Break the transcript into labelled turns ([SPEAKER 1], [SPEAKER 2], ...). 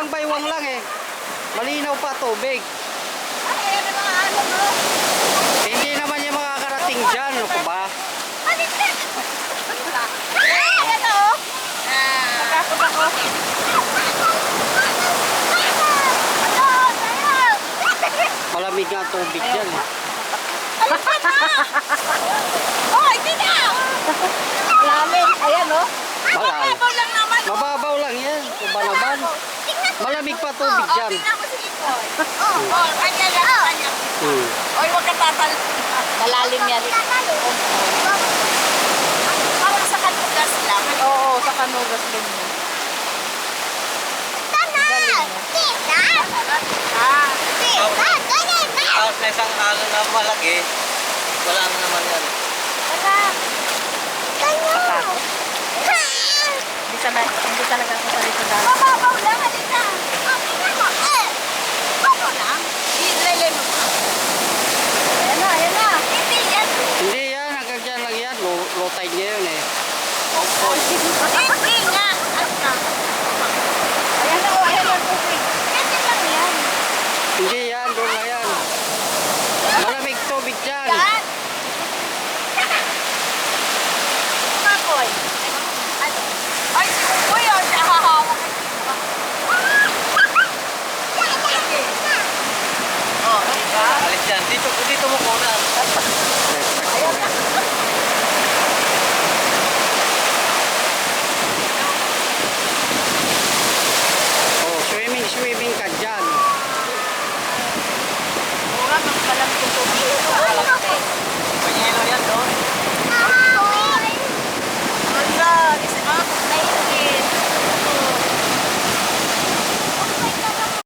[SPEAKER 1] hanggang baywang lang eh. Malinaw pa tubig.
[SPEAKER 2] Ay, ano mga ano mo?
[SPEAKER 1] Hindi naman yung makakarating dyan. Ano pa ba?
[SPEAKER 2] Ay, ano? Nakakot ako.
[SPEAKER 1] Malamig nga tubig dyan eh.
[SPEAKER 2] Oh, hindi na! Malalim. Ayan, oh.
[SPEAKER 1] Malalim.
[SPEAKER 2] Mababaw lang naman.
[SPEAKER 1] Mababaw lang yan. Kubanaban. Malamig pa tubig dyan.
[SPEAKER 2] Tingnan mo si Ikoy. Oh, kanya lang, kanya. Oy, huwag ka tatal. Malalim yan. Parang sa kanugas lang. Oo, sa kanugas din yan.
[SPEAKER 3] Tapos na isang halo na malaki, wala na naman yan.
[SPEAKER 2] Hindi talaga ako sa rito dahil. Mababaw lang, halika. Mababaw lang. Ilele mo pa. Ayan na, ayan na. Hindi yan.
[SPEAKER 1] Hindi yan. Hanggang dyan lang yan. Low tide niya yun eh.
[SPEAKER 2] Hindi nga. Ayan na, ayan na. Kasi lang yan.
[SPEAKER 1] Hindi yan. Doon na yan. Malamig tubig dyan.
[SPEAKER 2] Yan. Makoy. Ano? Ay, si Kuya, oh, siya hahawak. Oh, diba?
[SPEAKER 3] Alis yan. Dito mo kuna.